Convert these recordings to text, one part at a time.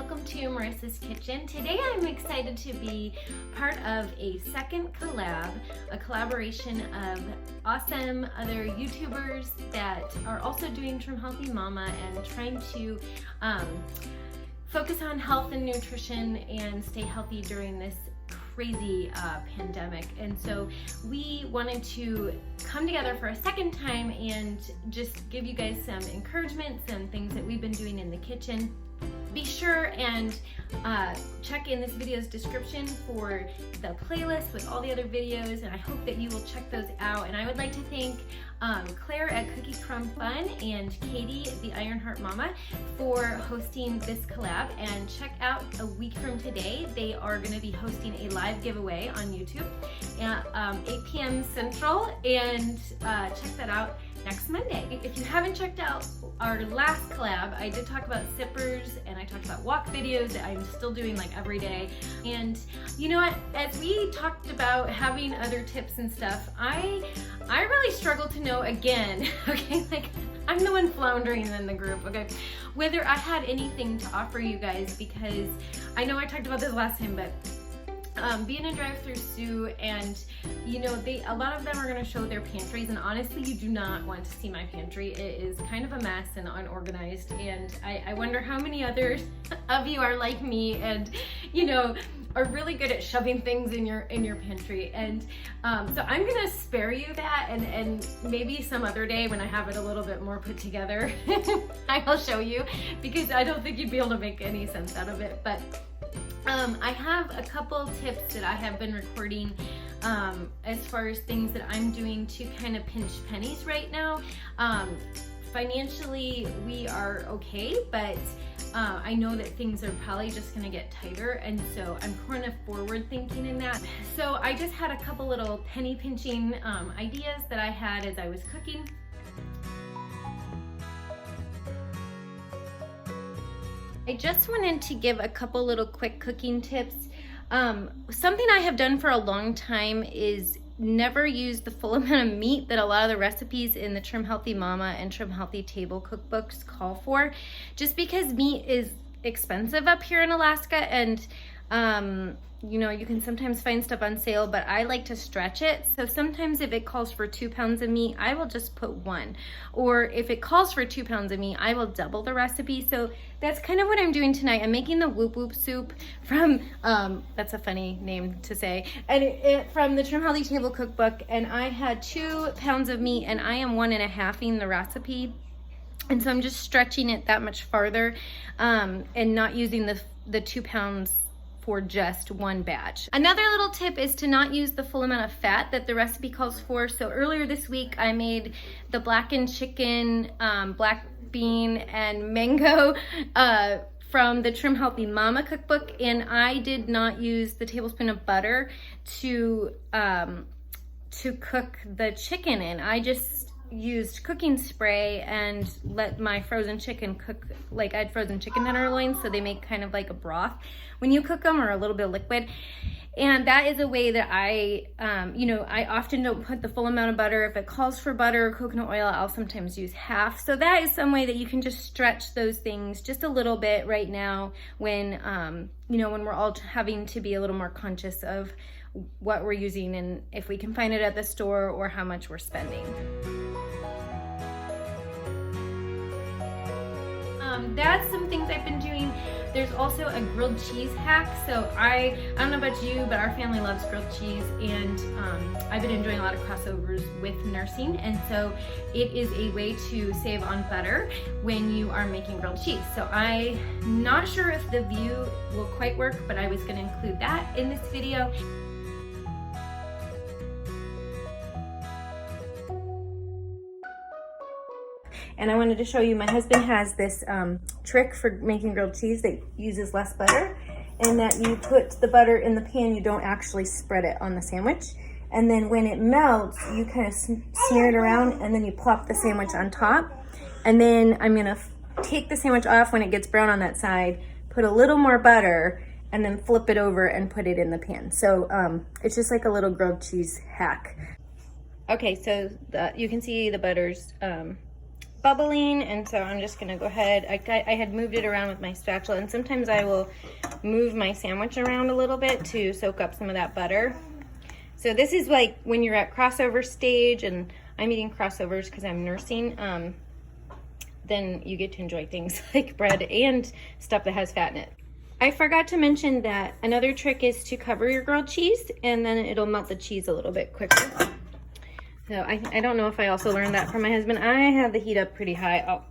welcome to Marissa's Kitchen. Today I'm excited to be part of a second collab, a collaboration of awesome other YouTubers that are also doing Trim Healthy Mama and trying to focus on health and nutrition and stay healthy during this crazy pandemic. And so we wanted to come together for a second time and just give you guys some encouragement, some things that we've been doing in the kitchen. Be sure and check in this video's description for the playlist with all the other videos, and I hope that you will check those out. And I would like to thank Claire at Cookie Crumb Fun and Katie, the Ironheart Mama, for hosting this collab. And check out a week from today, they are going to be hosting a live giveaway on YouTube at 8 p.m. Central, and check that out next Monday. If you haven't checked out our last collab, I did talk about sippers and I talked about walk videos that I'm still doing like every day. And you know what, as we talked about having other tips and stuff, I really struggle to know again, okay, like I'm the one floundering in the group, okay, whether I had anything to offer you guys, because I know I talked about this last time, but being a drive-through Sue, and you know, a lot of them are going to show their pantries, and honestly you do not want to see my pantry. It is kind of a mess and unorganized, and I wonder how many others of you are like me and you know, are really good at shoving things in your pantry. And so I'm gonna spare you that, and maybe some other day when I have it a little bit more put together I will show you, because I don't think you'd be able to make any sense out of it. But I have a couple tips that I have been recording as far as things that I'm doing to kind of pinch pennies right now. Financially, we are okay, but I know that things are probably just gonna get tighter, and so I'm kind of forward thinking in that. So I just had a couple little penny pinching ideas that I had as I was cooking. I just wanted to give a couple little quick cooking tips. Something I have done for a long time is never use the full amount of meat that a lot of the recipes in the Trim Healthy Mama and Trim Healthy Table cookbooks call for, just because meat is expensive up here in Alaska, and you know, you can sometimes find stuff on sale, but I like to stretch it. So sometimes if it calls for 2 pounds of meat, I will just put 1. Or if it calls for 2 pounds of meat, I will double the recipe. So that's kind of what I'm doing tonight. I'm making the Whoop Whoop soup from, that's a funny name to say, and from the Trim Healthy Table cookbook. And I had 2 pounds of meat, and I am 1.5ing the recipe. And so I'm just stretching it that much farther, and not using the 2 pounds for just one batch. Another little tip is to not use the full amount of fat that the recipe calls for. So earlier this week I made the blackened chicken, black bean and mango from the Trim Healthy Mama cookbook, and I did not use the tablespoon of butter to cook the chicken in. I just used cooking spray and let my frozen chicken cook like I had frozen chicken tenderloins, so they make kind of like a broth when you cook them, or a little bit of liquid. And that is a way that I, you know, I often don't put the full amount of butter. If it calls for butter or coconut oil, I'll sometimes use half. So that is some way that you can just stretch those things just a little bit right now when, you know, when we're all having to be a little more conscious of what we're using and if we can find it at the store or how much we're spending. That's some things I've been doing. There's also a grilled cheese hack. So I don't know about you, but our family loves grilled cheese, and I've been enjoying a lot of crossovers with nursing, and so it is a way to save on butter when you are making grilled cheese. So I'm not sure if the view will quite work, but I was going to include that in this video. And I wanted to show you, my husband has this trick for making grilled cheese that uses less butter, and that you put the butter in the pan, you don't actually spread it on the sandwich. And then when it melts, you kind of smear it around, and then you plop the sandwich on top. And then I'm gonna take the sandwich off when it gets brown on that side, put a little more butter, and then flip it over and put it in the pan. So it's just like a little grilled cheese hack. Okay, so you can see the butter's bubbling, and so I'm just gonna go ahead. I had moved it around with my spatula, and sometimes I will move my sandwich around a little bit to soak up some of that butter. So this is like when you're at crossover stage, and I'm eating crossovers because I'm nursing, then you get to enjoy things like bread and stuff that has fat in it. I forgot to mention that another trick is to cover your grilled cheese, and then it'll melt the cheese a little bit quicker. So I don't know if I also learned that from my husband. I have the heat up pretty high. Oh,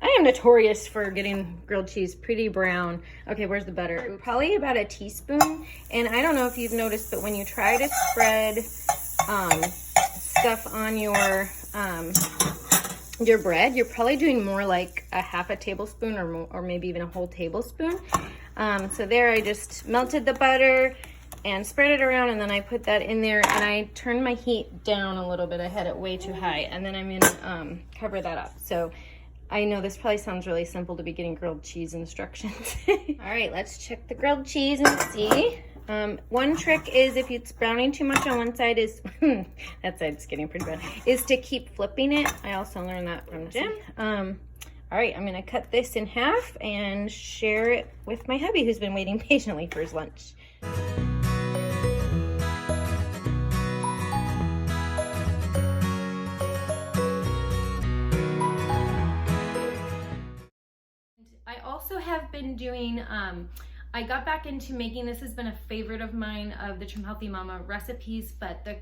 I am notorious for getting grilled cheese pretty brown. Okay, where's the butter? Probably about a teaspoon. And I don't know if you've noticed, but when you try to spread stuff on your bread, you're probably doing more like a half a tablespoon or maybe even a whole tablespoon. So there I just melted the butter and spread it around, and then I put that in there, and I turned my heat down a little bit. I had it way too high, and then I'm gonna cover that up. So I know this probably sounds really simple to be getting grilled cheese instructions. All right, let's check the grilled cheese and see. One trick is if it's browning too much on one side is, that side's getting pretty bad, is to keep flipping it. I also learned that from Jim. All right, I'm gonna cut this in half and share it with my hubby, who's been waiting patiently for his lunch. I also have been doing, I got back into making, this has been a favorite of mine, of the Trim Healthy Mama recipes, but the,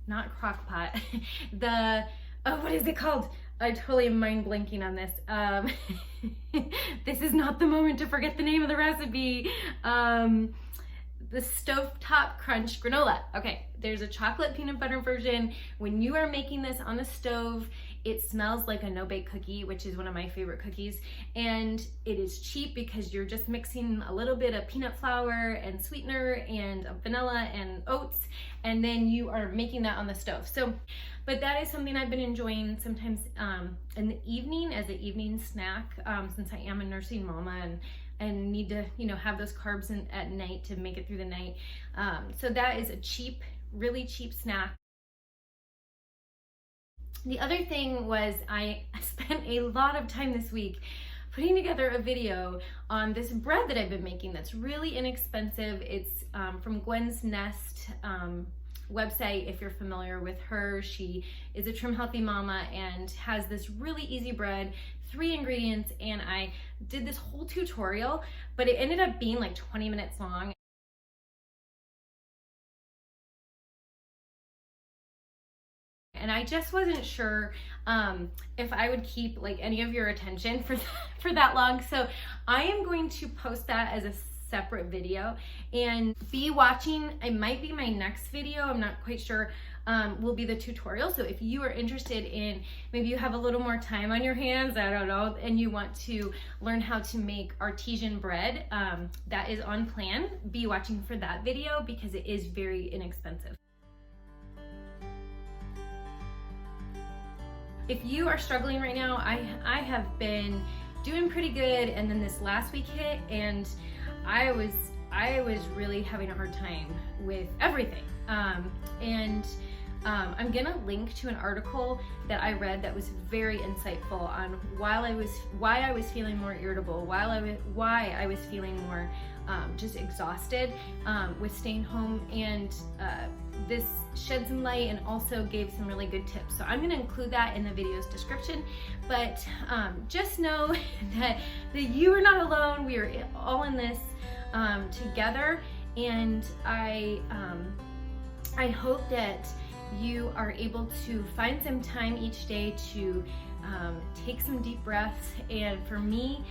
not crock pot, the, oh, what is it called? I totally am mind blanking on this. This is not the moment to forget the name of the recipe. The Stovetop Crunch Granola. Okay, there's a chocolate peanut butter version. When you are making this on the stove, it smells like a no-bake cookie, which is one of my favorite cookies. And it is cheap because you're just mixing a little bit of peanut flour and sweetener and vanilla and oats, and then you are making that on the stove. So, but that is something I've been enjoying sometimes in the evening as an evening snack, since I am a nursing mama and need to, you know, have those carbs at night to make it through the night. So that is a cheap, really cheap snack. The other thing was I spent a lot of time this week putting together a video on this bread that I've been making that's really inexpensive. It's from Gwen's Nest website, if you're familiar with her. She is a Trim Healthy Mama and has this really easy bread, 3 ingredients, and I did this whole tutorial, but it ended up being like 20 minutes long. And I just wasn't sure if I would keep like any of your attention for that long. So I am going to post that as a separate video and be watching. It might be my next video, I'm not quite sure, will be the tutorial. So if you are interested in, maybe you have a little more time on your hands, I don't know, and you want to learn how to make artesian bread, that is on plan. Be watching for that video because it is very inexpensive. If you are struggling right now, I have been doing pretty good, and then this last week hit, and I was really having a hard time with everything. I'm gonna link to an article that I read that was very insightful on why I was feeling more irritable, why I was feeling more just exhausted with staying home, and this shed some light and also gave some really good tips. So I'm gonna include that in the video's description, but just know that you are not alone. We are all in this together, and I hope that you are able to find some time each day to take some deep breaths. And for me,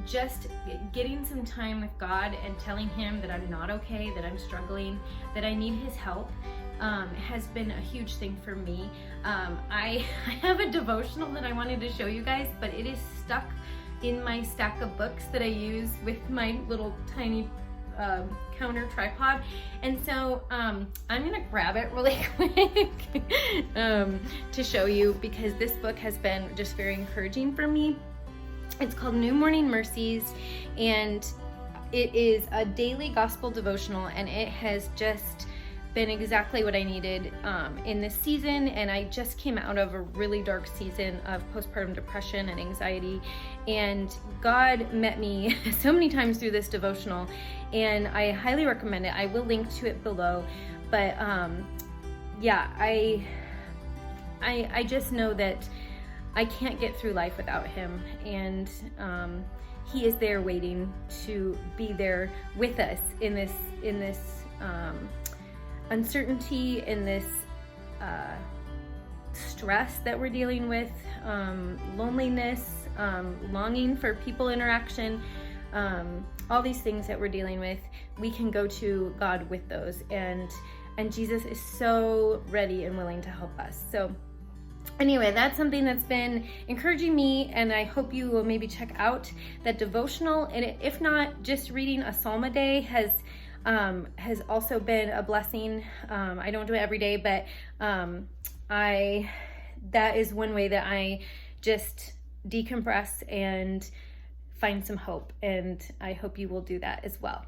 just getting some time with God and telling Him that I'm not okay, that I'm struggling, that I need His help, has been a huge thing for me. I have a devotional that I wanted to show you guys, but it is stuck in my stack of books that I use with my little tiny counter tripod, and so I'm gonna grab it really quick to show you, because this book has been just very encouraging for me. It's called New Morning Mercies, and it is a daily gospel devotional, and it has just been exactly what I needed in this season, and I just came out of a really dark season of postpartum depression and anxiety, and God met me so many times through this devotional, and I highly recommend it. I will link to it below, but yeah, I just know that I can't get through life without him, and he is there waiting to be there with us in this uncertainty, in this stress that we're dealing with, loneliness, longing for people interaction, all these things that we're dealing with. We can go to God with those, and Jesus is so ready and willing to help us. So anyway, that's something that's been encouraging me, and I hope you will maybe check out that devotional. And if not, just reading a psalm a day has also been a blessing. I don't do it every day, but that is one way that I just decompress and find some hope, and I hope you will do that as well.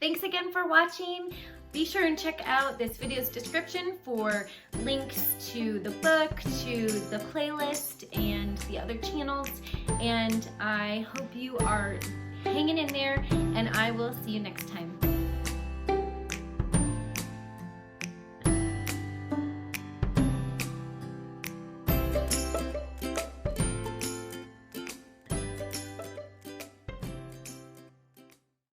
Thanks again for watching. Be sure and check out this video's description for links to the book, to the playlist, and the other channels. And I hope you are hanging in there, and I will see you next time.